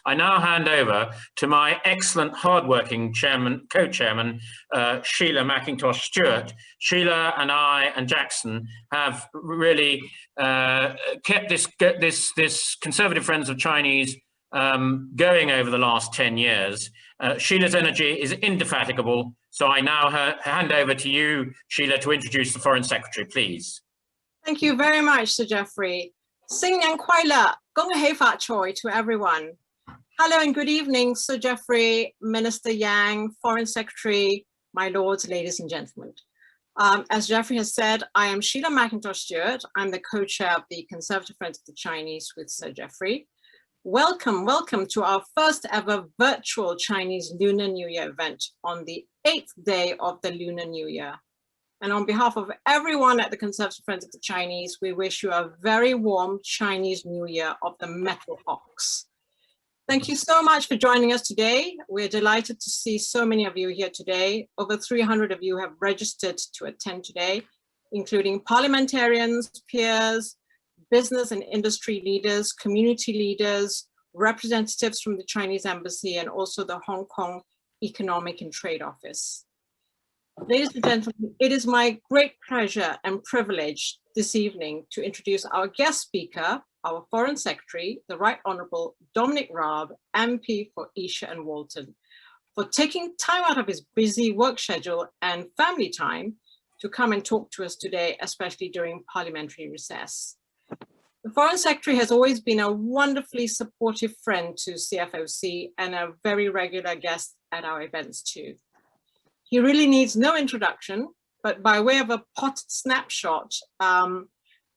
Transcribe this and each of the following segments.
I now hand over to my excellent, hardworking co-chairman, Sheila McIntosh-Stewart. Sheila and I and Jackson have really kept this Conservative Friends of Chinese going over the last 10 years. Sheila's energy is indefatigable, so I now hand over to you, Sheila, to introduce the Foreign Secretary, please. Thank you very much, Sir Geoffrey. 新年快乐，恭喜發財 to everyone. Hello and good evening, Sir Geoffrey, Minister Yang, Foreign Secretary, my lords, ladies and gentlemen. As Geoffrey has said, I am Sheila McIntosh-Stewart. I'm the co-chair of the Conservative Friends of the Chinese with Sir Geoffrey. Welcome to our first ever virtual Chinese Lunar New Year event on the 8th day of the Lunar New Year. And on behalf of everyone at the Conservative Friends of the Chinese, we wish you a very warm Chinese New Year of the Metal Ox. Thank you so much for joining us today. We're delighted to see so many of you here today. Over 300 of you have registered to attend today, including parliamentarians, peers, business and industry leaders, community leaders, representatives from the Chinese Embassy, and also the Hong Kong Economic and Trade Office. Ladies and gentlemen, it is my great pleasure and privilege this evening to introduce our guest speaker, our Foreign Secretary, the Right Honourable Dominic Raab, MP for Esher and Walton, for taking time out of his busy work schedule and family time to come and talk to us today, especially during parliamentary recess. The Foreign Secretary has always been a wonderfully supportive friend to CFOC and a very regular guest at our events too. He really needs no introduction, but by way of a potted snapshot,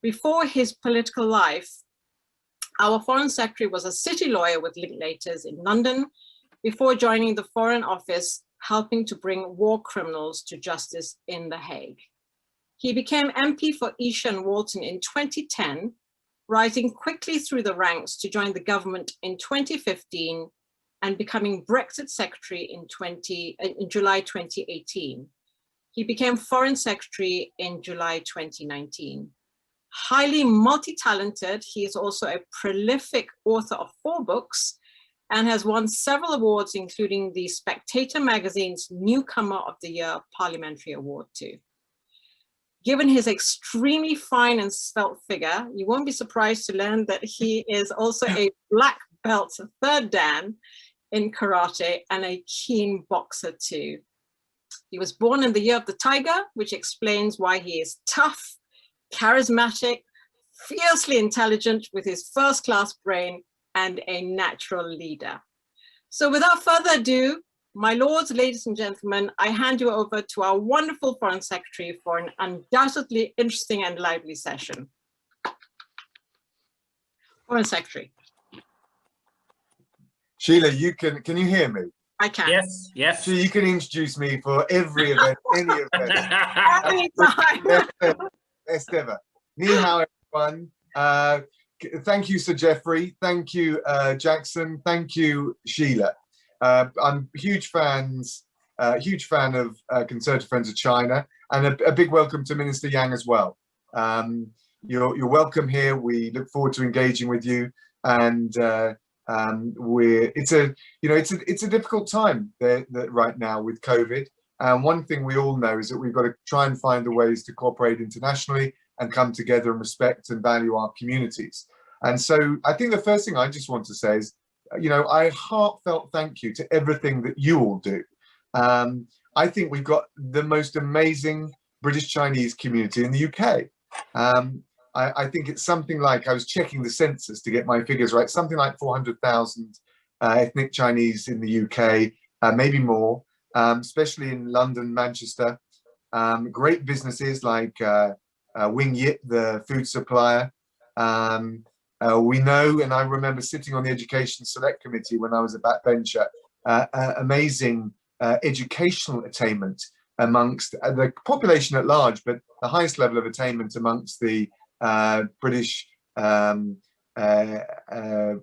before his political life, our Foreign Secretary was a city lawyer with Linklaters in London before joining the Foreign Office, helping to bring war criminals to justice in The Hague. He became MP for Esher and Walton in 2010, rising quickly through the ranks to join the government in 2015 and becoming Brexit Secretary in July 2018. He became Foreign Secretary in July 2019. Highly multi-talented, he is also a prolific author of 4 books and has won several awards, including the Spectator magazine's Newcomer of the Year Parliamentary Award too. Given his extremely fine and svelte figure, you won't be surprised to learn that he is also a black belt 3rd Dan in karate and a keen boxer too. He was born in the year of the tiger, which explains why he is tough, charismatic, fiercely intelligent with his first-class brain and a natural leader. So without further ado, my lords, ladies and gentlemen, I hand you over to our wonderful Foreign Secretary for an undoubtedly interesting and lively session. Foreign Secretary. Sheila, can you hear me? I can. Yes, yes. So you can introduce me for every event, any event. Anytime. Best ever. Ni hao, everyone. Thank you, Sir Geoffrey. Thank you, Jackson. Thank you, Sheila. I'm a huge fan of Conservative Friends of China, and a big welcome to Minister Yang as well. You're welcome here. We look forward to engaging with you, and it's a difficult time right now with COVID. And one thing we all know is that we've got to try and find the ways to cooperate internationally and come together and respect and value our communities. And so I think the first thing I just want to say is, I heartfelt thank you to everything that you all do. I think we've got the most amazing British Chinese community in the UK. I think it's something like, I was checking the census to get my figures right, something like 400,000 ethnic Chinese in the UK, maybe more, especially in London, Manchester. Great businesses like Wing Yip, the food supplier. We know, and I remember sitting on the Education Select Committee when I was a backbencher, amazing educational attainment amongst the population at large, but the highest level of attainment amongst the British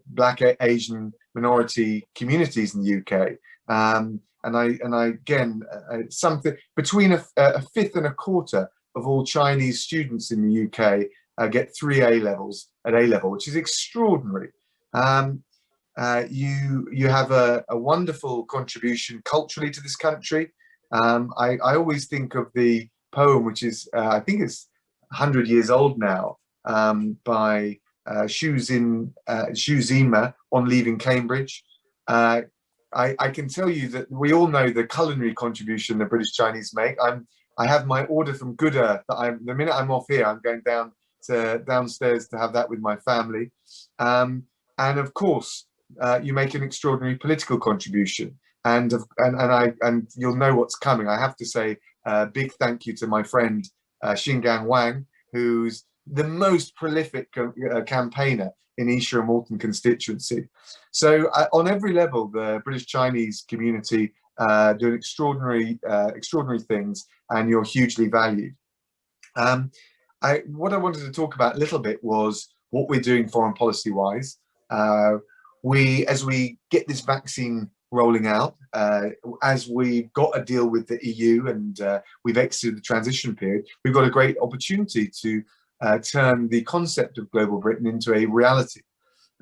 Black, Asian minority communities in the UK. And I again, something between a fifth and a quarter of all Chinese students in the UK get 3 A levels at A level, which is extraordinary. you have a wonderful contribution culturally to this country. I always think of the poem, which is, I think it's 100 years old now, by Xu Zima on leaving Cambridge. I can tell you that we all know the culinary contribution the British Chinese make. I have my order from Good Earth that the minute I'm off here, I'm going downstairs to have that with my family. And of course, you make an extraordinary political contribution, and you'll know what's coming. I have to say a big thank you to my friend Xinjiang Wang, who's the most prolific campaigner in Isha and Walton constituency. So on every level, the British Chinese community doing extraordinary things, and you're hugely valued. What I wanted to talk about a little bit was what we're doing foreign policy wise. As we get this vaccine rolling out, as we've got a deal with the EU and we've exited the transition period, we've got a great opportunity to turn the concept of Global Britain into a reality.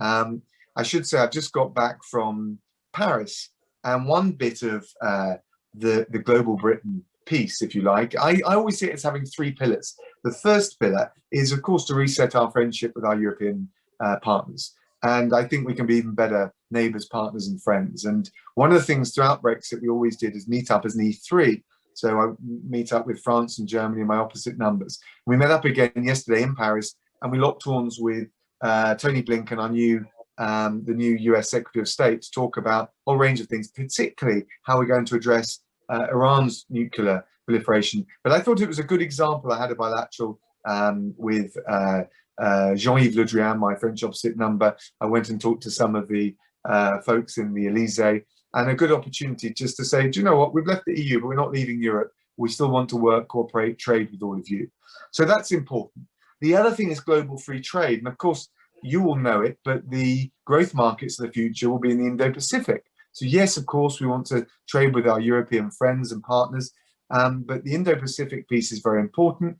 I should say I've just got back from Paris, and one bit of the Global Britain piece, if you like, I always see it as having three pillars. The first pillar is, of course, to reset our friendship with our European partners. And I think we can be even better neighbours, partners and friends. And one of the things throughout Brexit we always did is meet up as an E3. So I meet up with France and Germany, my opposite numbers. We met up again yesterday in Paris, and we locked horns with Tony Blinken, the new US Secretary of State, to talk about a whole range of things, particularly how we're going to address Iran's nuclear proliferation. But I thought it was a good example. I had a bilateral with Jean-Yves Le Drian, my French opposite number. I went and talked to some of the folks in the Elysee, and a good opportunity just to say, do you know what, we've left the EU, but we're not leaving Europe. We still want to work, cooperate, trade with all of you. So that's important. The other thing is global free trade. And of course, you all know it, but the growth markets of the future will be in the Indo-Pacific. So yes, of course, we want to trade with our European friends and partners, but the Indo-Pacific piece is very important.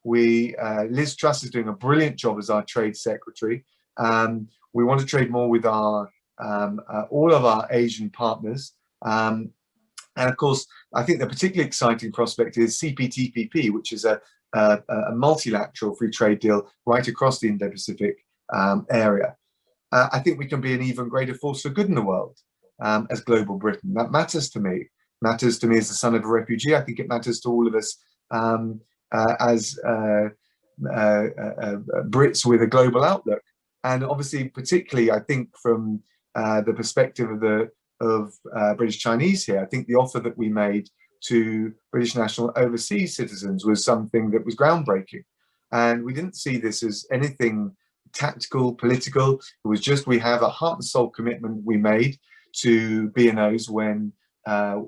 Liz Truss is doing a brilliant job as our trade secretary. We want to trade more with our all of our Asian partners. And of course, I think the particularly exciting prospect is CPTPP, which is a multilateral free trade deal right across the Indo-Pacific area. I think we can be an even greater force for good in the world as Global Britain. That matters to me. Matters to me as the son of a refugee. I think it matters to all of us as Brits with a global outlook. And obviously, particularly, I think from the perspective of British Chinese here, I think the offer that we made to British national overseas citizens was something that was groundbreaking. And we didn't see this as anything tactical, political. It was just, we have a heart and soul commitment we made to B&Os when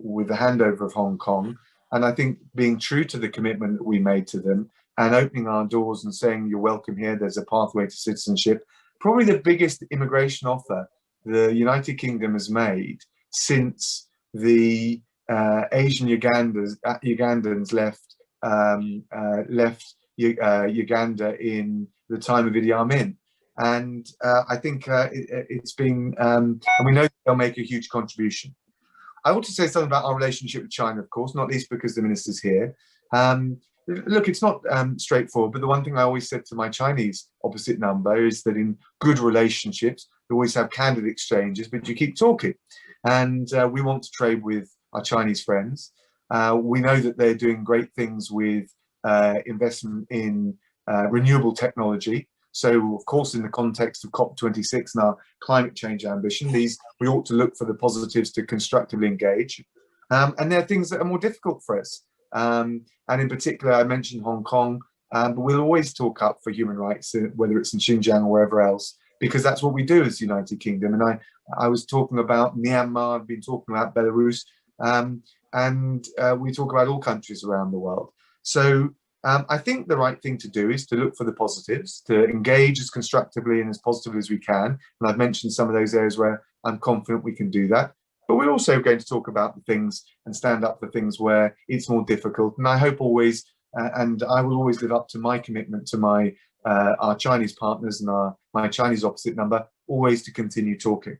with the handover of Hong Kong. And I think being true to the commitment that we made to them and opening our doors and saying, you're welcome here, there's a pathway to citizenship, probably the biggest immigration offer the United Kingdom has made since the Asian Ugandans left Uganda in the time of Idi Amin. And I think it's been, and we know they'll make a huge contribution. I want to say something about our relationship with China, of course, not least because the minister's here. Look, it's not straightforward, but the one thing I always said to my Chinese opposite number is that in good relationships, you always have candid exchanges, but you keep talking. And we want to trade with our Chinese friends. We know that they're doing great things with investment in renewable technology. So, of course, in the context of COP26 and our climate change ambition, we ought to look for the positives to constructively engage. And there are things that are more difficult for us. And in particular, I mentioned Hong Kong, but we'll always talk up for human rights, whether it's in Xinjiang or wherever else, because that's what we do as the United Kingdom. And I was talking about Myanmar, I've been talking about Belarus, and we talk about all countries around the world. So I think the right thing to do is to look for the positives, to engage as constructively and as positively as we can. And I've mentioned some of those areas where I'm confident we can do that. But we're also going to talk about the things and stand up for things where it's more difficult. And I hope always, and I will always live up to my commitment to our Chinese partners and my Chinese opposite number, always to continue talking.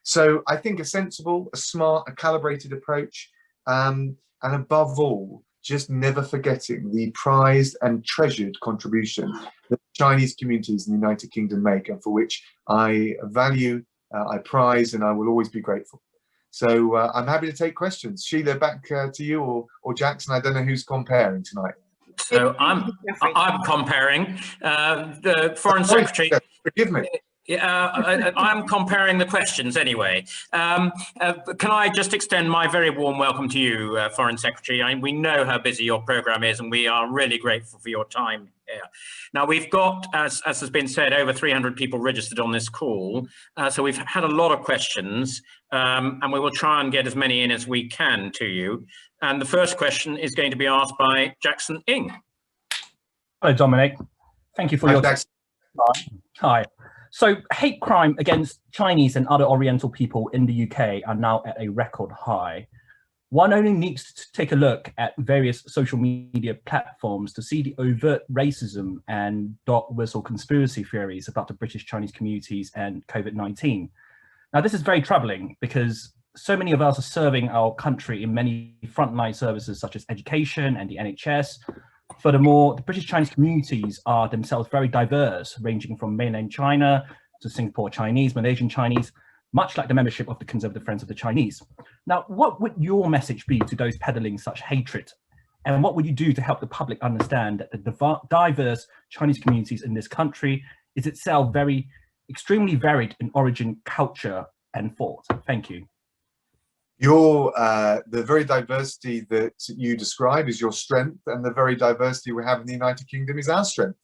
So I think a sensible, a smart, a calibrated approach, and above all, just never forgetting the prized and treasured contribution that Chinese communities in the United Kingdom make, and for which I value, I prize, and I will always be grateful. So I'm happy to take questions. Sheila, back to you, or Jackson. I don't know who's comparing tonight. So I'm comparing the Foreign Secretary. Forgive me. I'm comparing the questions anyway. Can I just extend my very warm welcome to you, Foreign Secretary? We know how busy your program is, and we are really grateful for your time here. Now, we've got, as has been said, over 300 people registered on this call. So we've had a lot of questions, and we will try and get as many in as we can to you. And the first question is going to be asked by Jackson Ing. Hello, Dominic. Thank you for your time. Hi. So hate crime against Chinese and other Oriental people in the UK are now at a record high. One only needs to take a look at various social media platforms to see the overt racism and dog whistle conspiracy theories about the British Chinese communities and COVID-19. Now, this is very troubling because so many of us are serving our country in many frontline services such as education and the NHS. Furthermore, the British Chinese communities are themselves very diverse, ranging from mainland China to Singapore Chinese, Malaysian Chinese, much like the membership of the Conservative Friends of the Chinese. Now, what would your message be to those peddling such hatred? And what would you do to help the public understand that the diverse Chinese communities in this country is itself extremely varied in origin, culture, and thought? Thank you. The very diversity that you describe is your strength, and the very diversity we have in the United Kingdom is our strength.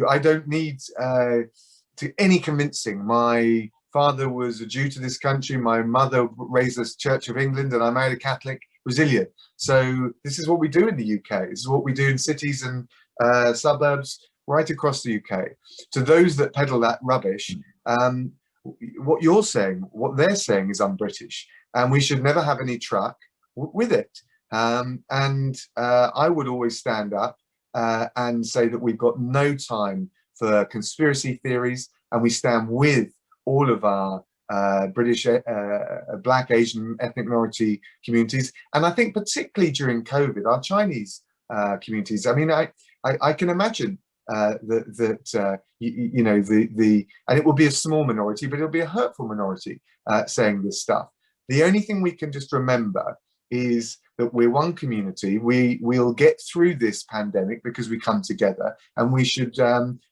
I don't need to any convincing. My father was a Jew to this country. My mother raised us Church of England, and I married a Catholic, resilient. So this is what we do in the UK. This is what we do in cities and suburbs right across the UK. To those that peddle that rubbish, what you're saying, what they're saying is un-British. And we should never have any truck with it. I would always stand up and say that we've got no time for conspiracy theories, and we stand with all of our British, Black, Asian, ethnic minority communities. And I think particularly during COVID, our Chinese communities, I mean, I can imagine and it will be a small minority, but it'll be a hurtful minority saying this stuff. The only thing we can just remember is that we're one community. We'll get through this pandemic because we come together, and we should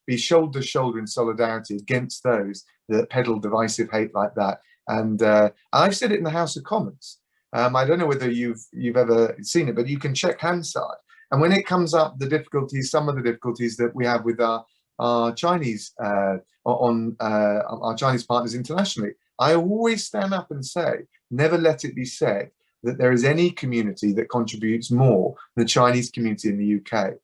be shoulder to shoulder in solidarity against those that peddle divisive hate like that. And I've said it in the House of Commons. I don't know whether you've ever seen it, but you can check Hansard. And when it comes up, the difficulties, some of the difficulties that we have with our Chinese our Chinese partners internationally, I always stand up and say, never let it be said that there is any community that contributes more than the Chinese community in the UK.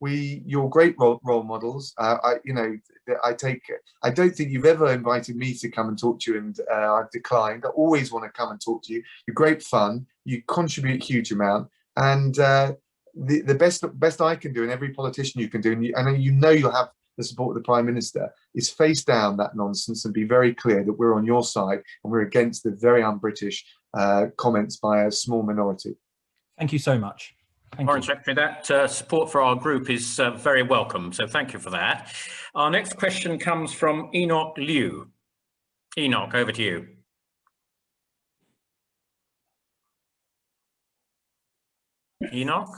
You're great role models. I don't think you've ever invited me to come and talk to you, and I've declined. I always want to come and talk to you. You're great fun. You contribute a huge amount, and the best I can do, and every politician you can do, and you'll have the support of the Prime Minister, is face down that nonsense and be very clear that we're on your side and we're against the very un-British comments by a small minority. Thank you so much. Foreign Secretary, that support for our group is very welcome, so thank you for that. Our next question comes from Enoch Liu. Enoch, over to you. Enoch?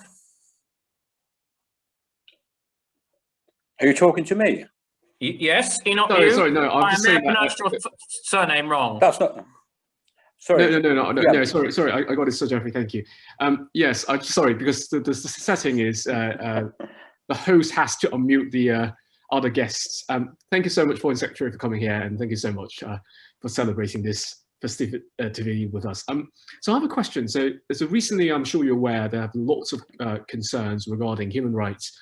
Are you talking to me? Yes, Enoch. Sorry, no. I may have pronounced your surname wrong. That's not. Sorry. No. Sorry. I got it, Sir Geoffrey. Thank you. Yes, I'm sorry, because the setting is the host has to unmute the other guests. Thank you so much, Foreign Secretary, for coming here, and thank you so much for celebrating this festivity with us. So I have a question. So recently, I'm sure you're aware, there have been lots of concerns regarding human rights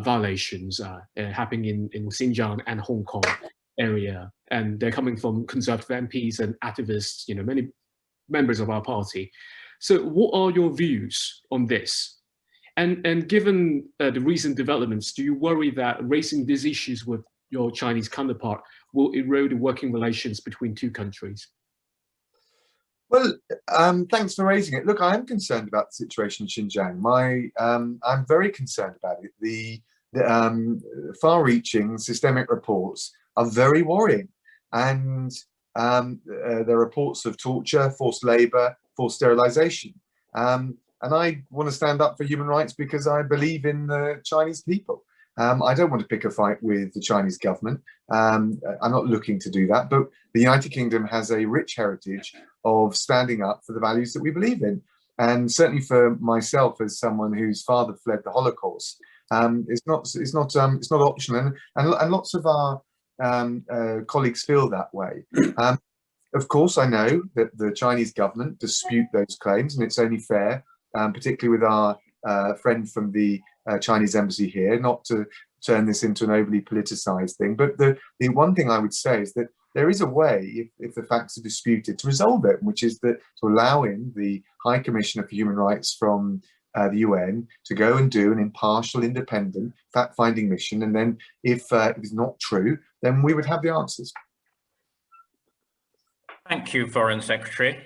violations happening in Xinjiang and Hong Kong area, and they're coming from Conservative MPs and activists, many members of our party. So what are your views on this? And given the recent developments, do you worry that raising these issues with your Chinese counterpart will erode the working relations between two countries? Well, thanks for raising it. Look, I am concerned about the situation in Xinjiang. I'm very concerned about it. The far-reaching systemic reports are very worrying, and there are reports of torture, forced labor, forced sterilization. And I want to stand up for human rights because I believe in the Chinese people. I don't want to pick a fight with the Chinese government. I'm not looking to do that, but the United Kingdom has a rich heritage of standing up for the values that we believe in. And certainly for myself, as someone whose father fled the Holocaust, it's not optional, and lots of our colleagues feel that way. Of course, I know that the Chinese government dispute those claims, and it's only fair, particularly with our friend from the Chinese embassy here, not to turn this into an overly politicized thing. But the one thing I would say is that there is a way, if the facts are disputed, to resolve it, which is that to allow in the High Commissioner for Human Rights from the UN to go and do an impartial, independent fact-finding mission. And then if it's not true, then we would have the answers. Thank you, Foreign Secretary.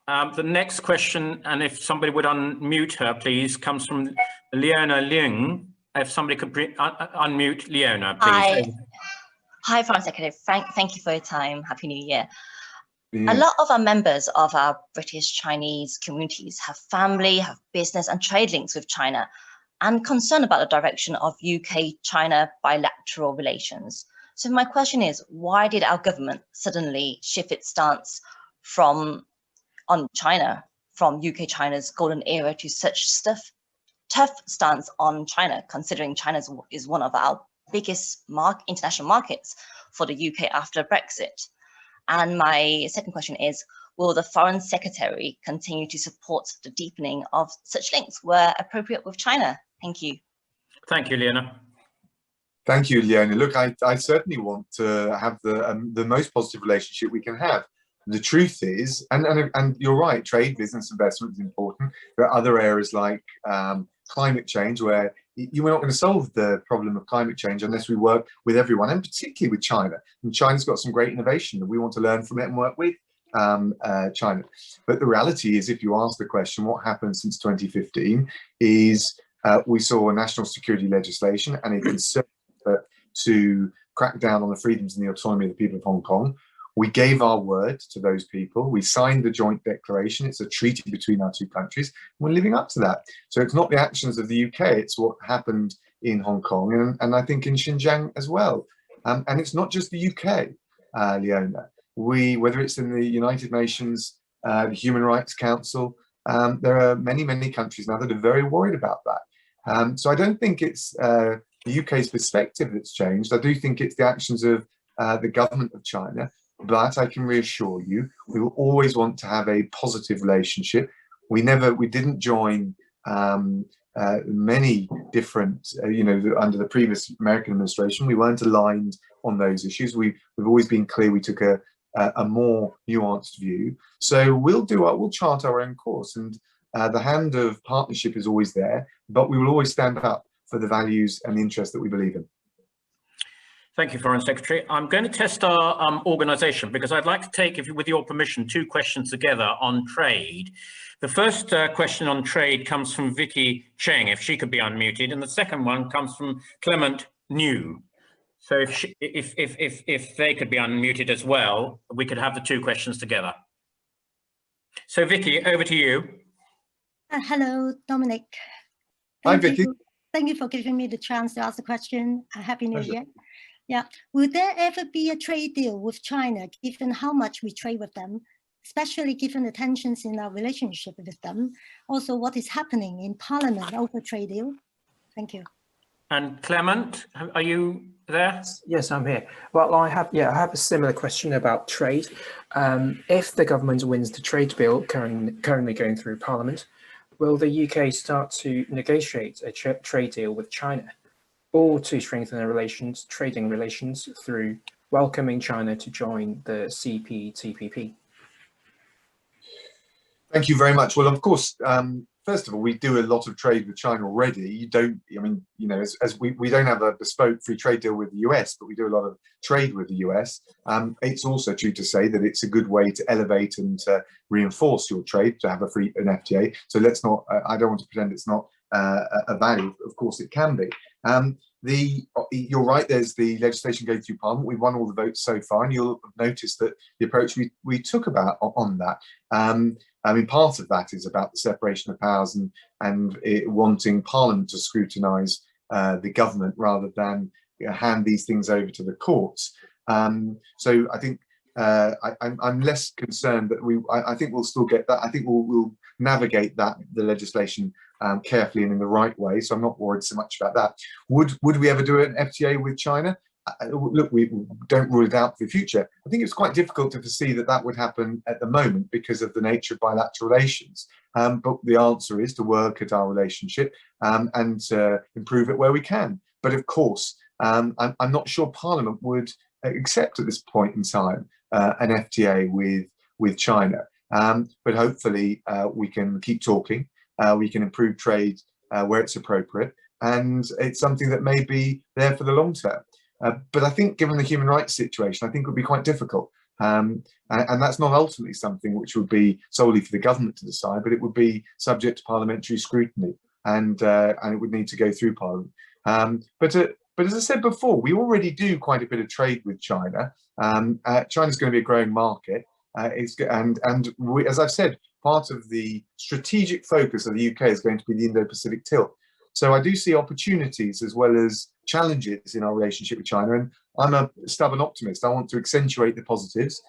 The next question, and if somebody would unmute her, please, comes from Leona Leung. If somebody could unmute Leona, please. Hi, Foreign Secretary. Thank you for your time. Happy New Year. Yeah. A lot of our members of our British-Chinese communities have family, have business and trade links with China, and concern about the direction of UK-China bilateral relations. So my question is, why did our government suddenly shift its stance on China from UK-China's golden era to such tough stance on China, considering China is one of our biggest international markets for the UK after Brexit? And my second question is, will the Foreign Secretary continue to support the deepening of such links where appropriate with China? Thank you. Thank you, Leona. Thank you, Leona. Look, I certainly want to have the most positive relationship we can have. The truth is, and you're right, trade, business, investment is important. There are other areas like climate change where we're not going to solve the problem of climate change unless we work with everyone, and particularly with China. And China's got some great innovation, and we want to learn from it and work with China. But the reality is, if you ask the question, what happened since 2015, is we saw national security legislation and a concern to crack down on the freedoms and the autonomy of the people of Hong Kong. We gave our word to those people. We signed the joint declaration. It's a treaty between our two countries. We're living up to that. So it's not the actions of the UK, it's what happened in Hong Kong and I think in Xinjiang as well. And it's not just the UK, Leona. Whether it's in the United Nations, the Human Rights Council, there are many, many countries now that are very worried about that. So I don't think it's the UK's perspective that's changed. I do think it's the actions of the government of China. But I can reassure you, we will always want to have a positive relationship. We didn't join many different, under the previous American administration. We weren't aligned on those issues. We've always been clear. We took a more nuanced view. So we'll chart our own course, and the hand of partnership is always there. But we will always stand up for the values and the interests that we believe in. Thank you, Foreign Secretary. I'm going to test our organisation because I'd like to take, with your permission, two questions together on trade. The first question on trade comes from Vicky Cheng, if she could be unmuted, and the second one comes from Clement New. So if they could be unmuted as well, we could have the two questions together. So Vicky, over to you. Hello, Dominic. Hi, Vicky. Thank you for giving me the chance to ask the question. Happy New Year. Yeah, will there ever be a trade deal with China, given how much we trade with them, especially given the tensions in our relationship with them? Also, what is happening in Parliament over trade deal? Thank you. And Clement, are you there? Yes, I'm here. Well, I have a similar question about trade. If the government wins the trade bill currently going through Parliament, will the UK start to negotiate a trade deal with China, or to strengthen the trading relations through welcoming China to join the CPTPP? Thank you very much. Well, of course, first of all, we do a lot of trade with China already. You don't, I mean, you know, as we don't have a bespoke free trade deal with the US, but we do a lot of trade with the US. It's also true to say that it's a good way to elevate and to reinforce your trade, to have an FTA. So let's not, I don't want to pretend it's not a value. Of course it can be. You're right, there's the legislation going through Parliament. We've won all the votes so far, and you'll notice that the approach we took about on that, I mean, part of that is about the separation of powers and wanting Parliament to scrutinise the government rather than hand these things over to the courts. So I think I'm less concerned that I think we'll still get that. I think we'll navigate the legislation carefully and in the right way. So I'm not worried so much about that. Would we ever do an FTA with China? Look, we don't rule it out for the future. I think it's quite difficult to foresee that would happen at the moment because of the nature of bilateral relations. But the answer is to work at our relationship and to improve it where we can. But of course, I'm not sure Parliament would accept at this point in time an FTA with China. But hopefully we can keep talking. We can improve trade where it's appropriate, and it's something that may be there for the long term. But I think given the human rights situation, I think it would be quite difficult. And that's not ultimately something which would be solely for the government to decide, but it would be subject to parliamentary scrutiny, and it would need to go through Parliament. But as I said before, we already do quite a bit of trade with China. China's going to be a growing market. As I've said, part of the strategic focus of the UK is going to be the Indo-Pacific tilt. So I do see opportunities as well as challenges in our relationship with China, and I'm a stubborn optimist. I want to accentuate the positives,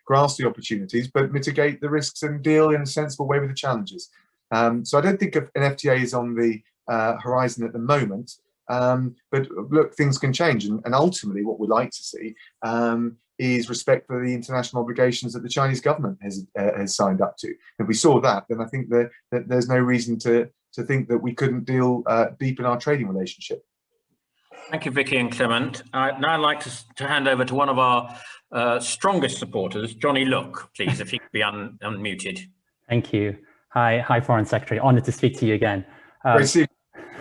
grasp the opportunities, but mitigate the risks and deal in a sensible way with the challenges. So I don't think an FTA is on the horizon at the moment, but look, things can change, and ultimately what we'd like to see is respect for the international obligations that the Chinese government has signed up to. If we saw that, then I think that there's no reason to think that we couldn't deal deep in our trading relationship. Thank you, Vicky and Clement. I'd now like to hand over to one of our strongest supporters, Johnny Look, please, if he could be unmuted. Thank you. Hi, Foreign Secretary. Honored to speak to you again. Great to see you.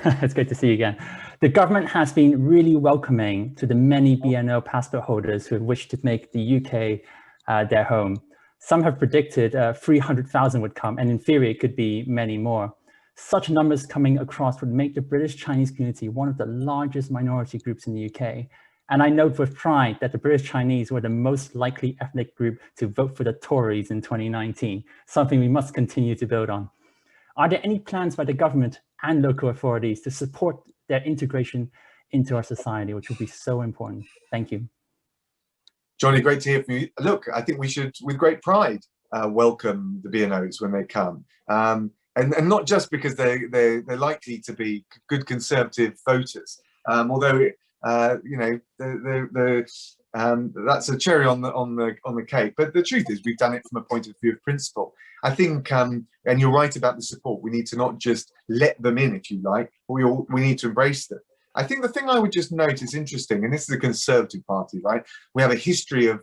It's great to see you again. The government has been really welcoming to the many BNO passport holders who wish to make the UK their home. Some have predicted 300,000 would come, and in theory, it could be many more. Such numbers coming across would make the British Chinese community one of the largest minority groups in the UK. And I note with pride that the British Chinese were the most likely ethnic group to vote for the Tories in 2019, something we must continue to build on. Are there any plans by the government and local authorities to support their integration into our society, which would be so important? Thank you. Johnny, great to hear from you. Look, I think we should, with great pride, welcome the BNOs when they come. And not just because they're likely to be good Conservative voters, although you know that's a cherry on the cake. But the truth is, we've done it from a point of view of principle. I think, and you're right about the support. We need to not just let them in, if you like, but we need to embrace them. I think the thing I would just note is interesting, and this is a Conservative Party, right? We have a history of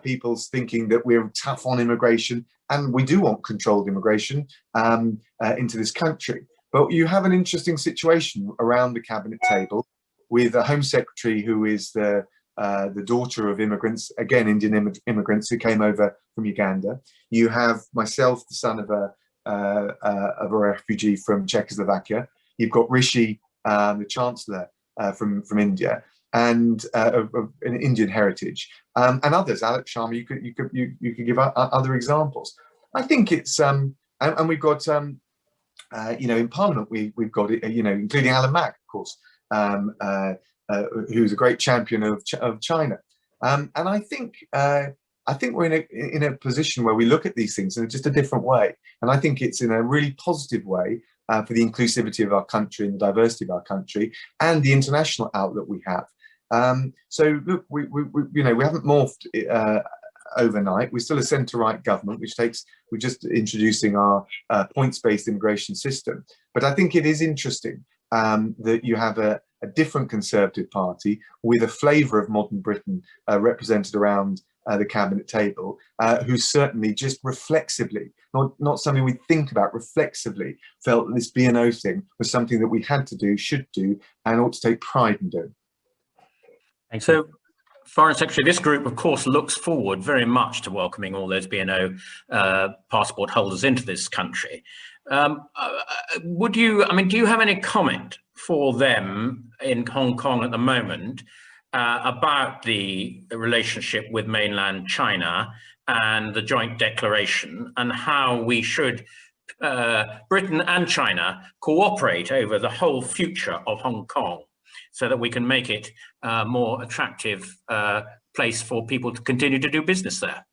people thinking that we're tough on immigration, and we do want controlled immigration into this country. But you have an interesting situation around the cabinet table with a Home Secretary who is the daughter of immigrants, again Indian immigrants who came over from Uganda. You have myself, the son of a refugee from Czechoslovakia. You've got Rishi, the Chancellor from India, and of an Indian heritage, and others. Alex Sharma, you could give other examples. I think it's and we've got you know, in Parliament we've got you know, including Alan Mack, of course, who's a great champion of China, and I think we're in a position where we look at these things in just a different way, and I think it's in a really positive way for the inclusivity of our country and the diversity of our country and the international outlook we have. So look, we you know, we haven't morphed overnight. We're still a centre-right government, we're just introducing our points-based immigration system. But I think it is interesting that you have a different Conservative Party with a flavour of modern Britain represented around the cabinet table, who certainly just reflexively, not something we think about, reflexively felt that this B&O thing was something that we had to do, should do, and ought to take pride in doing. So, Foreign Secretary, this group, of course, looks forward very much to welcoming all those B&O passport holders into this country. Do you have any comment for them in Hong Kong at the moment about the relationship with mainland China and the joint declaration, and how we should, Britain and China, cooperate over the whole future of Hong Kong so that we can make it a more attractive place for people to continue to do business there?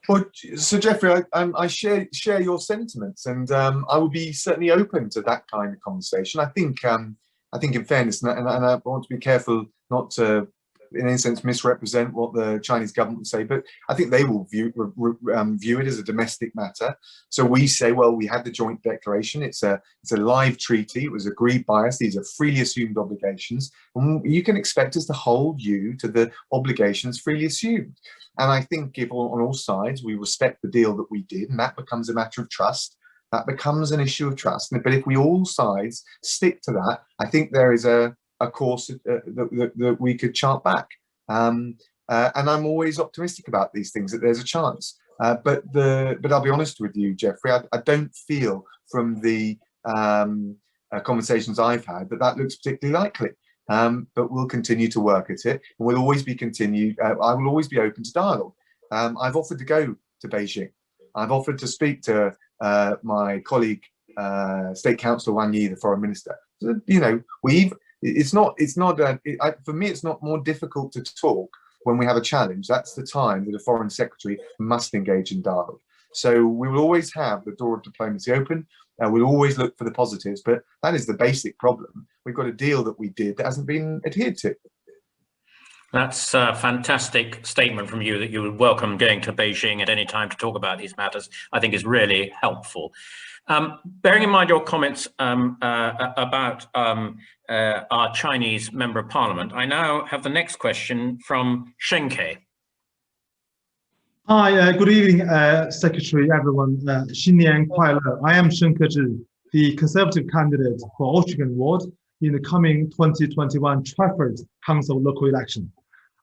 Well, so Geoffrey, I share your sentiments, and I would be certainly open to that kind of conversation. I think in fairness, and I want to be careful not to, in any sense, misrepresent what the Chinese government would say, but I think they will view it as a domestic matter. So we say, well, we had the joint declaration. It's a live treaty. It was agreed by us. These are freely assumed obligations, and you can expect us to hold you to the obligations freely assumed. And I think if on all sides we respect the deal that we did, and that becomes a matter of trust, that becomes an issue of trust. But if we all sides stick to that, I think there is a course that we could chart back. And I'm always optimistic about these things, that there's a chance. But I'll be honest with you, Geoffrey, I don't feel from the conversations I've had that looks particularly likely. But we'll continue to work at it, and we'll always be I will always be open to dialogue. I've offered to go to Beijing. I've offered to speak to my colleague, State Councillor Wang Yi, the Foreign Minister. So, you know, for me, it's not more difficult to talk when we have a challenge. That's the time that a Foreign Secretary must engage in dialogue. So we will always have the door of diplomacy open. We'll always look for the positives, but that is the basic problem. We've got a deal that we did that hasn't been adhered to. That's a fantastic statement from you, that you would welcome going to Beijing at any time to talk about these matters. I think is really helpful. Bearing in mind your comments about our Chinese Member of Parliament, I now have the next question from Shenke. Hi, good evening, Secretary, everyone. 新年快乐. I am Shen Kezhi, the Conservative candidate for Austrian Ward in the coming 2021 Trafford Council local election.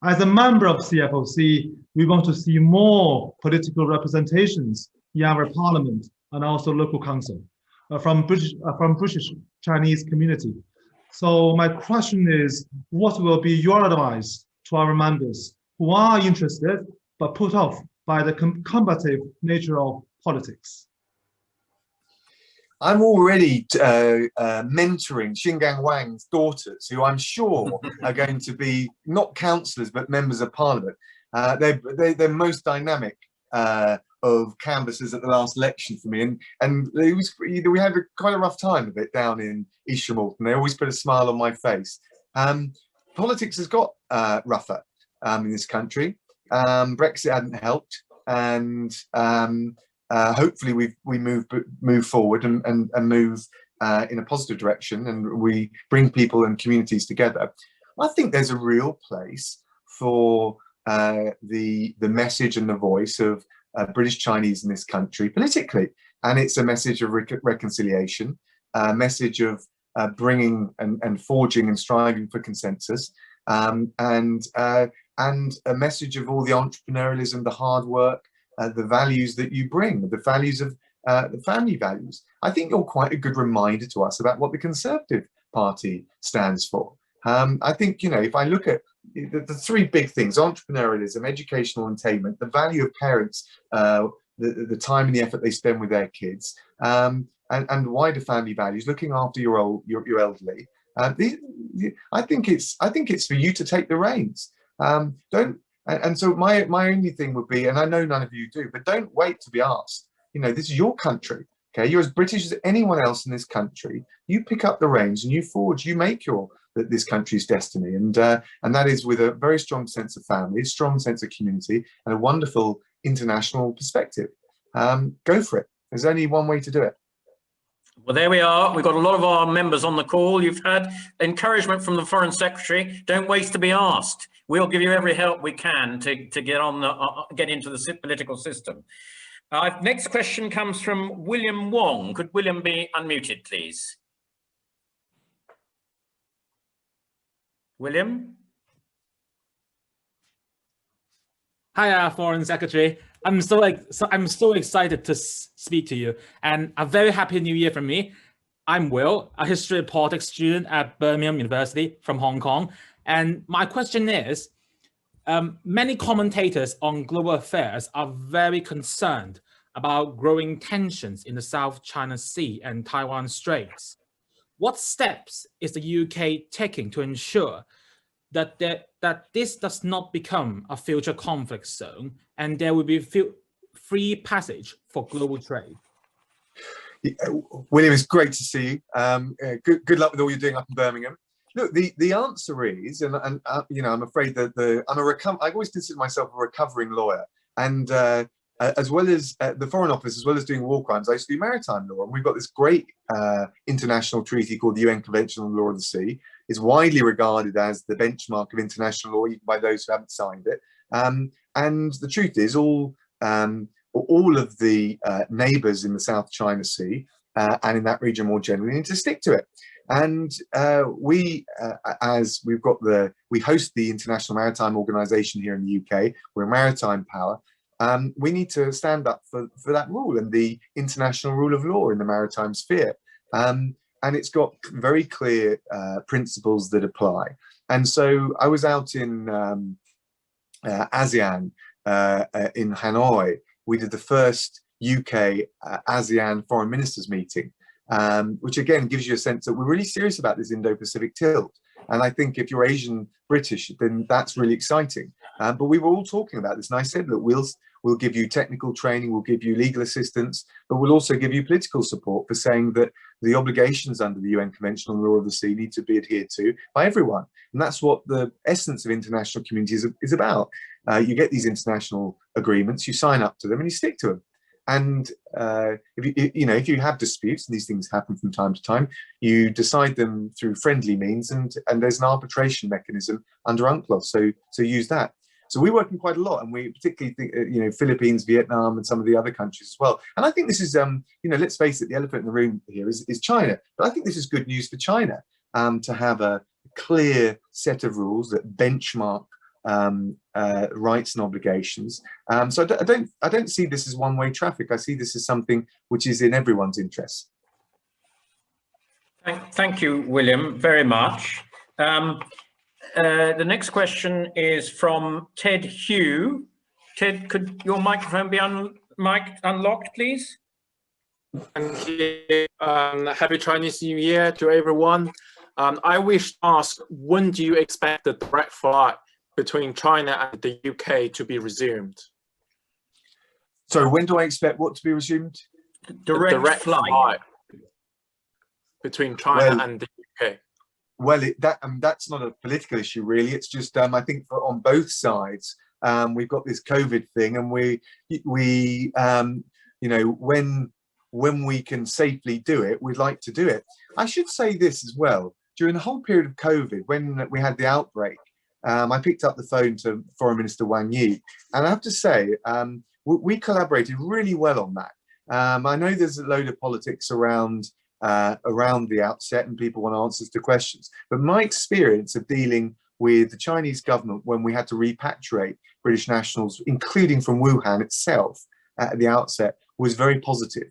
As a member of CFOC, we want to see more political representations in our parliament and also local council from British Chinese community. So my question is, what will be your advice to our members who are interested but put off by the combative nature of politics? I'm already mentoring Xinjiang Wang's daughters, who I'm sure are going to be not councillors but members of parliament. They're most dynamic of canvassers at the last election for me, and we had quite a rough time of it down in East Shemorton. They always put a smile on my face. Politics has got rougher in this country. Brexit hadn't helped, and hopefully we move forward and move in a positive direction, and we bring people and communities together. I think there's a real place for the message and the voice of British Chinese in this country politically, and it's a message of reconciliation, a message of bringing and forging and striving for consensus, and a message of all the entrepreneurialism, the hard work, the values that you bring, the values of the family values. I think you're quite a good reminder to us about what the Conservative Party stands for. I think, you know, if I look at the three big things: entrepreneurialism, educational attainment, the value of parents, the time and the effort they spend with their kids, and wider family values, looking after your elderly. I think it's for you to take the reins. And so my only thing would be, and I know none of you do, but don't wait to be asked. You know, this is your country. Okay, you're as British as anyone else in this country. You pick up the reins and you forge. You make this country's destiny, and that is with a very strong sense of family, a strong sense of community, and a wonderful international perspective. Go for it. There's only one way to do it. Well, there we are. We've got a lot of our members on the call. You've had encouragement from the Foreign Secretary. Don't wait to be asked. we'll give you every help we can to get into the political system. Next question comes from William Wong. Could William be unmuted, please? William? Hi, Foreign Secretary. I'm so excited to speak to you, and a very happy New Year from me. I'm Will, a history and politics student at Birmingham University from Hong Kong, and my question is, many commentators on global affairs are very concerned about growing tensions in the South China Sea and Taiwan Straits. What steps is the UK taking to ensure that this does not become a future conflict zone and there will be free passage for global trade? William, it's great to see you. Good luck with all you're doing up in Birmingham. Look, the answer is, and you know, I'm afraid that I always consider myself a recovering lawyer, and as well as the Foreign Office, as well as doing war crimes, I used to do maritime law, and we've got this great international treaty called the UN Convention on the Law of the Sea. It's widely regarded as the benchmark of international law, even by those who haven't signed it. And the truth is, all of the neighbours in the South China Sea and in that region more generally need to stick to it. And we host the International Maritime Organization here in the UK. We're a maritime power. We need to stand up for that rule and the international rule of law in the maritime sphere. And it's got very clear principles that apply. And so I was out in ASEAN in Hanoi. We did the first UK ASEAN foreign ministers meeting, which again gives you a sense that we're really serious about this Indo-Pacific tilt. And I think if you're Asian British, then that's really exciting. But we were all talking about this, and I said, look, we'll give you technical training, we'll give you legal assistance, but we'll also give you political support for saying that the obligations under the UN Convention on the Law of the Sea need to be adhered to by everyone. And that's what the essence of international community is about. You get these international agreements, you sign up to them, and you stick to them. And if you have disputes, and these things happen from time to time, you decide them through friendly means, and there's an arbitration mechanism under UNCLOS. So use that. So we're working quite a lot, and we particularly think, Philippines, Vietnam, and some of the other countries as well. And I think this is, let's face it, the elephant in the room here is China. But I think this is good news for China to have a clear set of rules that benchmark rights and obligations. So I don't see this as one-way traffic. I see this as something which is in everyone's interest. Thank you, William, very much. The next question is from Ted Hugh. Ted, could your microphone be unlocked, please? Thank you. Happy Chinese New Year to everyone. I wish to ask, when do you expect the direct flight between China and the UK to be resumed? Sorry, when do I expect what to be resumed? Direct flight between China and the UK. Well, that's not a political issue, really. It's just, I think, on both sides, we've got this COVID thing, and when we can safely do it, we'd like to do it. I should say this as well. During the whole period of COVID, when we had the outbreak, I picked up the phone to Foreign Minister Wang Yi, and I have to say, we collaborated really well on that. I know there's a load of politics around the outset, and people want answers to questions. But my experience of dealing with the Chinese government when we had to repatriate British nationals, including from Wuhan itself, at the outset, was very positive,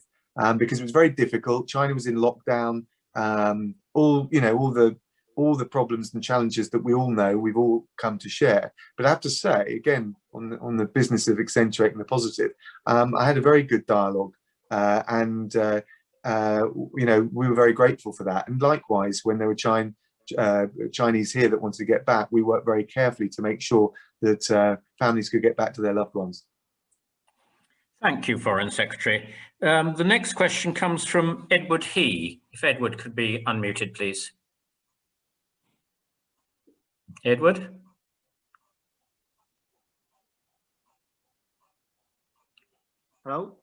because it was very difficult. China was in lockdown. All the problems and challenges that we all know, we've all come to share. But I have to say, again, on the business of accentuating the positive, I had a very good dialogue, and we were very grateful for that. And likewise, when there were Chinese here that wanted to get back, we worked very carefully to make sure that families could get back to their loved ones. Thank you, Foreign Secretary. The next question comes from Edward He. If Edward could be unmuted, please. Edward? Hello.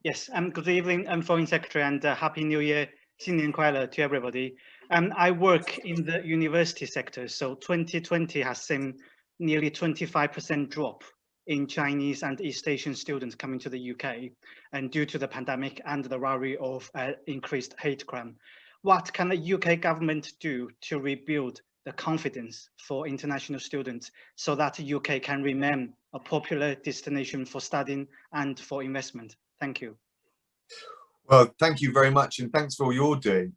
Yes, good evening, Foreign Secretary, and Happy New Year, 新年快乐 to everybody. I work in the university sector, so 2020 has seen nearly 25% drop in Chinese and East Asian students coming to the UK, and due to the pandemic and the worry of increased hate crime. What can the UK government do to rebuild the confidence for international students so that the UK can remain a popular destination for studying and for investment? Thank you. Well, thank you very much, and thanks for all you're doing.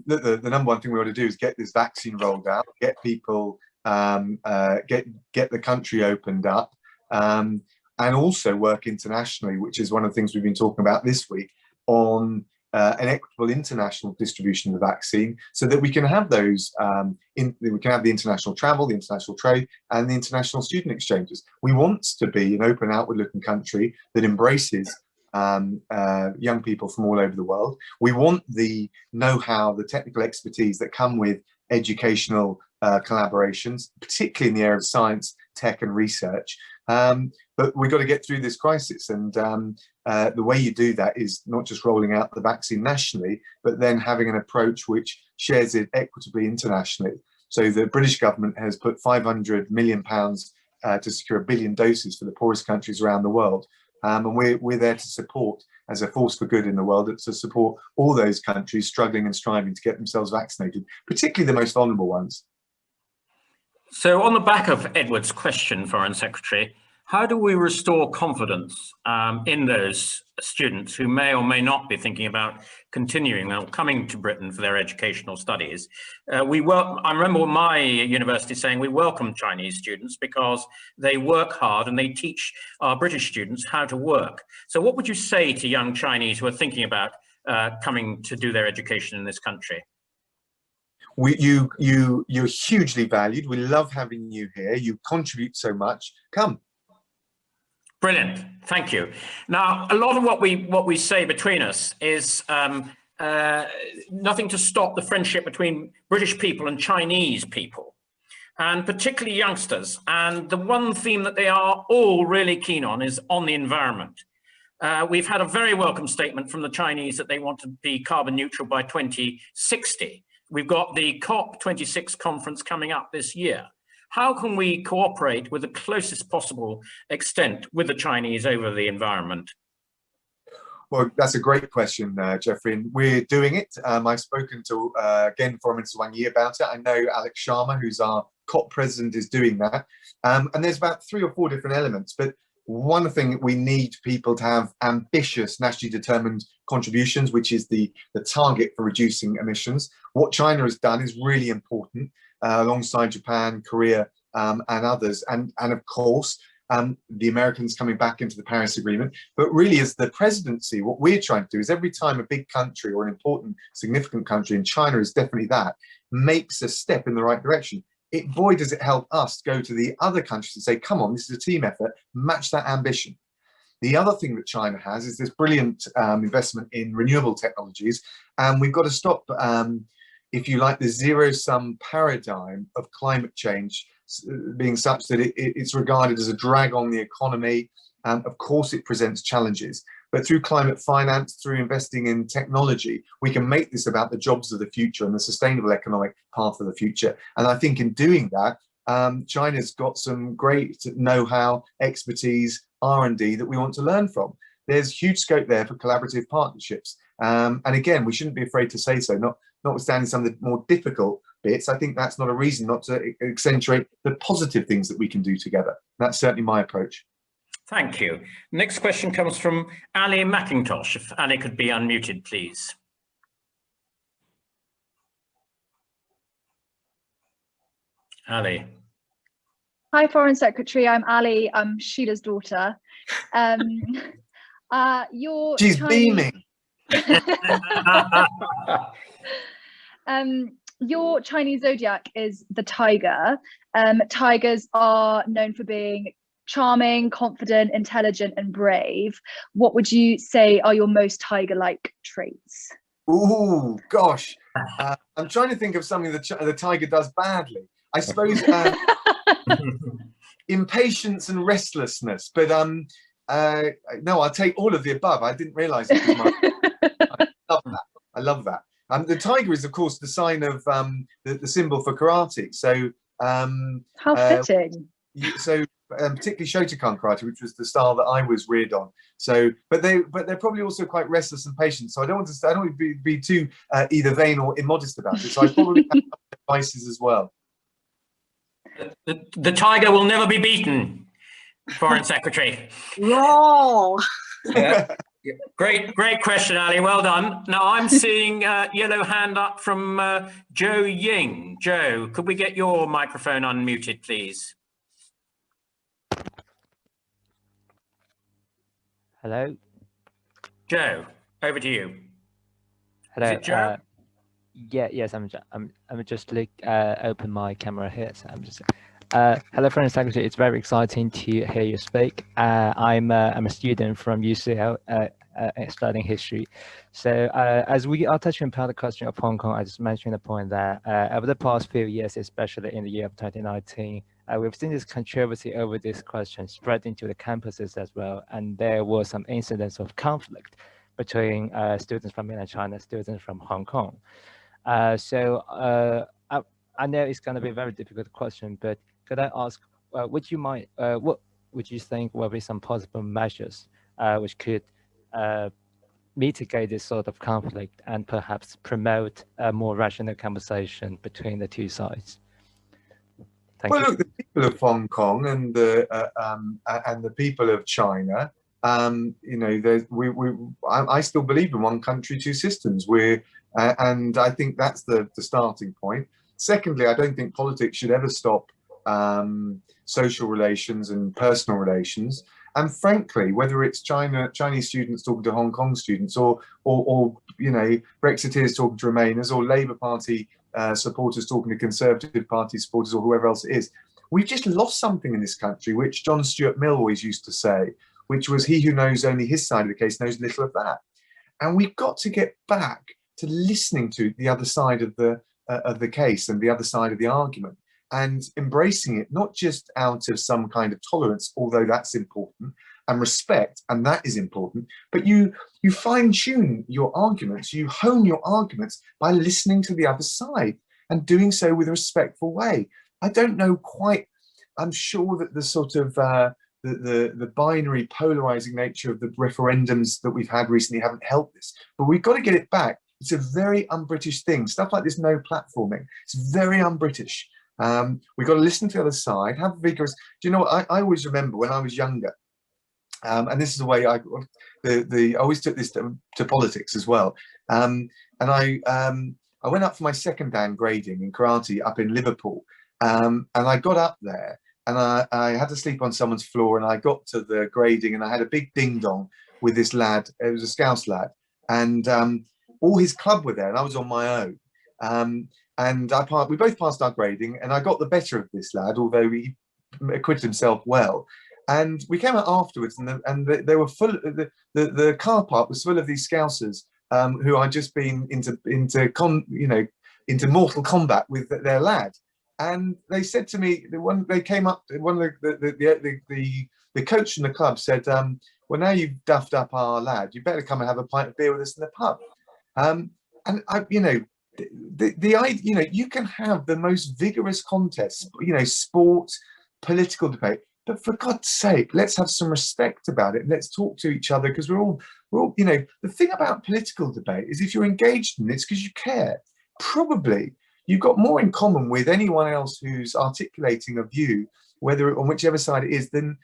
Look, the number one thing we want to do is get this vaccine rolled out, get people, get the country opened up, and also work internationally, which is one of the things we've been talking about this week, on an equitable international distribution of the vaccine, so that we can have those, we can have the international travel, the international trade, and the international student exchanges. We want to be an open, outward-looking country that embraces young people from all over the world. We want the know-how, the technical expertise that come with educational collaborations, particularly in the area of science, tech and research. But we've got to get through this crisis, and the way you do that is not just rolling out the vaccine nationally, but then having an approach which shares it equitably internationally. So the British government has put £500 million to secure 1 billion doses for the poorest countries around the world. And we're there to support, as a force for good in the world, to support all those countries struggling and striving to get themselves vaccinated, particularly the most vulnerable ones. So on the back of Edward's question, Foreign Secretary, how do we restore confidence in those students who may or may not be thinking about continuing or coming to Britain for their educational studies? I remember my university saying we welcome Chinese students because they work hard and they teach our British students how to work. So what would you say to young Chinese who are thinking about coming to do their education in this country? You're hugely valued. We love having you here. You contribute so much. Come. Brilliant, thank you. Now, a lot of what we say between us is nothing to stop the friendship between British people and Chinese people, and particularly youngsters. And the one theme that they are all really keen on is on the environment. We've had a very welcome statement from the Chinese that they want to be carbon neutral by 2060. We've got the COP26 conference coming up this year. How can we cooperate with the closest possible extent with the Chinese over the environment? Well, that's a great question, Jeffrey, and we're doing it. I've spoken to, again, Foreign Minister Wang Yi about it. I know Alex Sharma, who's our COP president, is doing that. And there's about 3 or 4 different elements. But one thing, we need people to have ambitious, nationally determined contributions, which is the target for reducing emissions. What China has done is really important. Alongside Japan, Korea, and others, and of course the Americans coming back into the Paris Agreement. But really, as the presidency, what we're trying to do is every time a big country or an important, significant country, and China is definitely that, makes a step in the right direction, boy, does it help us go to the other countries and say, come on, this is a team effort, match that ambition. The other thing that China has is this brilliant investment in renewable technologies, and we've got to stop if you like, the zero-sum paradigm of climate change being such that it's regarded as a drag on the economy. Of course, it presents challenges, but through climate finance, through investing in technology, we can make this about the jobs of the future and the sustainable economic path of the future. And I think in doing that, China's got some great know-how, expertise, R&D that we want to learn from. There's huge scope there for collaborative partnerships. And again, we shouldn't be afraid to say so, notwithstanding some of the more difficult bits. I think that's not a reason not to accentuate the positive things that we can do together. That's certainly my approach. Thank you. Next question comes from Ali McIntosh. If Ali could be unmuted, please. Ali. Hi, Foreign Secretary. I'm Ali. I'm Sheila's daughter. She's beaming. Your Chinese zodiac is the tiger. Tigers are known for being charming, confident, intelligent, and brave. What would you say are your most tiger-like traits? Ooh, gosh. I'm trying to think of something that the tiger does badly. I suppose impatience and restlessness, but no, I'll take all of the above. I didn't realize it was my I love that. The tiger is, of course, the sign of the symbol for karate. So how fitting. So particularly Shotokan karate, which was the style that I was reared on. So, but they're probably also quite restless and patient. So I don't want to be too either vain or immodest about it. So I probably have advices as well. The tiger will never be beaten, Foreign Secretary. Wrong. Yeah. Great question, Ali. Well done. Now I'm seeing a yellow hand up from Joe Ying. Joe, could we get your microphone unmuted, please? Hello. Joe, over to you. Hello. Is it Joe? Yes, I'm just open my camera here. So I'm just. Hello, Foreign Secretary. It's very exciting to hear you speak. I'm a student from UCL studying history. So as we are touching upon the question of Hong Kong, I just mentioned the point that over the past few years, especially in the year of 2019, we've seen this controversy over this question spreading to the campuses as well. And there were some incidents of conflict between students from mainland China, students from Hong Kong. I know it's going to be a very difficult question, but could I ask, what would you think will be some possible measures which could mitigate this sort of conflict and perhaps promote a more rational conversation between the two sides? Thank you. Look, the people of Hong Kong and the people of China, you know, I still believe in one country, two systems. And I think that's the starting point. Secondly, I don't think politics should ever stop social relations and personal relations. And frankly, whether it's Chinese students talking to Hong Kong students, or you know, Brexiteers talking to Remainers, or Labour Party supporters talking to Conservative Party supporters, or whoever else it is, we've just lost something in this country, which John Stuart Mill always used to say, which was, "He who knows only his side of the case knows little of that." And we've got to get back to listening to the other side of the case and the other side of the argument, and embracing it, not just out of some kind of tolerance, although that's important, and respect, and that is important, but you fine-tune your arguments, you hone your arguments by listening to the other side and doing so with a respectful way. I don't know quite, I'm sure that the sort of the binary polarizing nature of the referendums that we've had recently haven't helped this, but we've got to get it back. It's a very un-British thing. Stuff like this no platforming, it's very un-British. We've got to listen to the other side, have vigorous. Do you know what? I always remember when I was younger, and this is the way I always took this to politics as well. And I went up for my second dan grading in karate up in Liverpool, and I got up there and I had to sleep on someone's floor, and I got to the grading and I had a big ding dong with this lad. It was a Scouse lad, and all his club were there, and I was on my own. And we both passed our grading, and I got the better of this lad, although he acquitted himself well. And we came out afterwards, and they were full. The car park was full of these Scousers who had just been into mortal combat with their lad. And they said to me, they came up, one of the coach from the club said, "Well, now you've duffed up our lad, you better come and have a pint of beer with us in the pub." And I, you know. You can have the most vigorous contests, you know, sport, political debate, but for God's sake, let's have some respect about it. Let's talk to each other, because we're all, you know, the thing about political debate is if you're engaged in it, it's because you care. Probably you've got more in common with anyone else who's articulating a view, whether on whichever side it is, than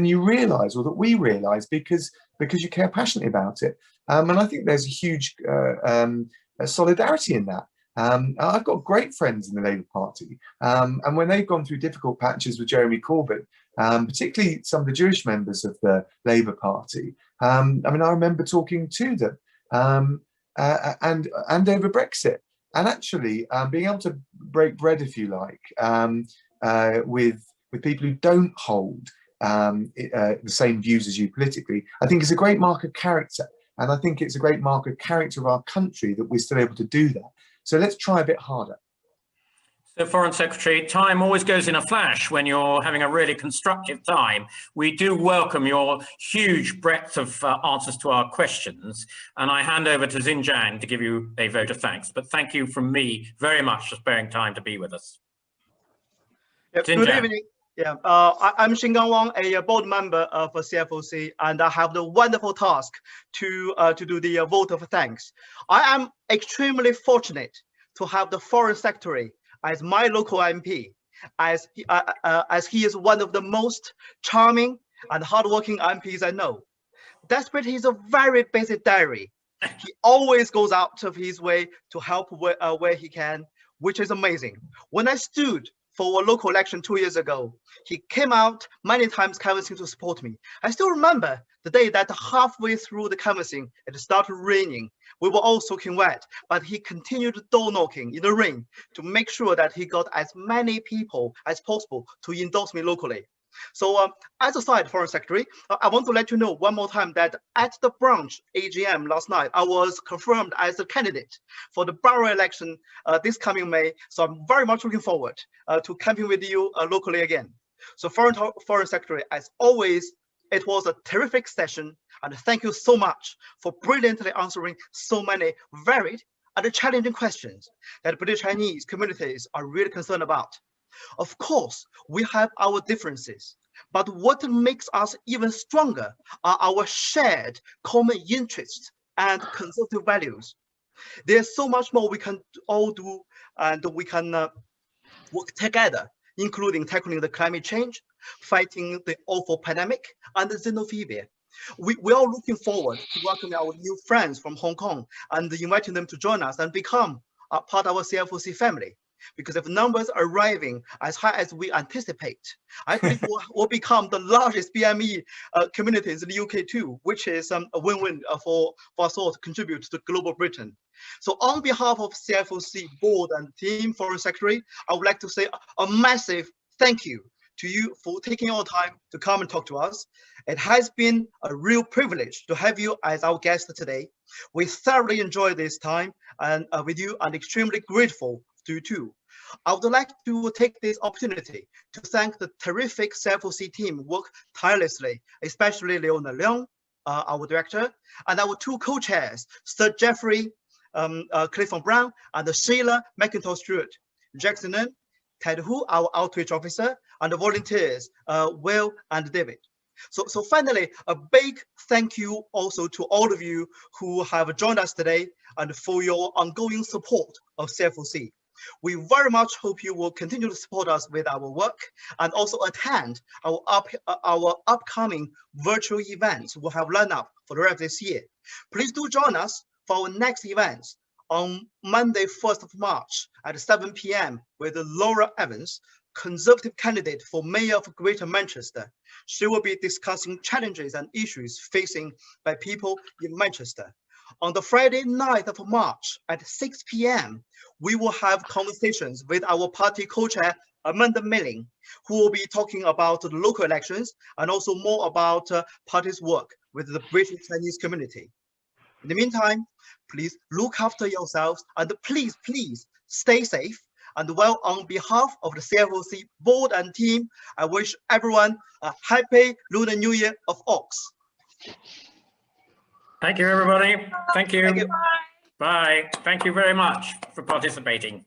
you realise, or that we realise, because you care passionately about it. And I think there's a huge solidarity in that. I've got great friends in the Labour Party, and when they've gone through difficult patches with Jeremy Corbyn, particularly some of the Jewish members of the Labour Party, I mean, I remember talking to them, and over Brexit, and actually being able to break bread, if you like, with people who don't hold the same views as you politically, I think is a great mark of character. And I think it's a great mark of character of our country that we're still able to do that. So let's try a bit harder. So, Foreign Secretary, time always goes in a flash when you're having a really constructive time. We do welcome your huge breadth of answers to our questions, and I hand over to Xinjiang to give you a vote of thanks. But thank you from me very much for sparing time to be with us. Yep, good evening. Yeah, I'm Xing Wang, a board member of CFOC, and I have the wonderful task to do the vote of thanks. I am extremely fortunate to have the Foreign Secretary as my local MP, as he is one of the most charming and hardworking MPs I know. Despite his very busy diary, he always goes out of his way to help where he can, which is amazing. When I stood for a local election 2 years ago, he came out many times canvassing to support me. I still remember the day that halfway through the canvassing, it started raining. We were all soaking wet, but he continued door knocking in the rain to make sure that he got as many people as possible to endorse me locally. So as a side, Foreign Secretary, I want to let you know one more time that at the branch AGM last night, I was confirmed as a candidate for the borough election this coming May. So I'm very much looking forward to campaigning with you locally again. So Foreign Secretary, as always, it was a terrific session, and thank you so much for brilliantly answering so many varied and challenging questions that British Chinese communities are really concerned about. Of course, we have our differences, but what makes us even stronger are our shared common interests and conservative values. There's so much more we can all do, and we can work together, including tackling the climate change, fighting the awful pandemic, and the xenophobia. We are looking forward to welcoming our new friends from Hong Kong and inviting them to join us and become a part of our CFOC family. Because if numbers are arriving as high as we anticipate, I think we'll become the largest BME communities in the UK too, which is a win-win for us all to contribute to global Britain. So on behalf of CFOC board and team, Foreign Secretary, I would like to say a massive thank you to you for taking your time to come and talk to us. It has been a real privilege to have you as our guest today. We thoroughly enjoyed this time and with you, and extremely grateful to you too. I would like to take this opportunity to thank the terrific CFOC team who work tirelessly, especially Leona Leung, our director, and our two co-chairs, Sir Geoffrey Clifford Brown and Sheila McIntosh-Stewart, Jackson Ng, Ted Hu, our outreach officer, and the volunteers, Will and David. So finally, a big thank you also to all of you who have joined us today and for your ongoing support of CFOC. We very much hope you will continue to support us with our work and also attend our upcoming virtual events we'll have lined up for the rest of this year. Please do join us for our next events on Monday, 1st of March at 7 p.m. with Laura Evans, Conservative candidate for Mayor of Greater Manchester. She will be discussing challenges and issues facing by people in Manchester. On the Friday, 9th of March at 6 p.m., we will have conversations with our party co-chair, Amanda Milling, who will be talking about the local elections and also more about party's work with the British Chinese community. In the meantime, please look after yourselves and please stay safe. And well, on behalf of the CFOC board and team, I wish everyone a happy Lunar New Year of Ox. Thank you, everybody. Thank you. Bye. Thank you very much for participating.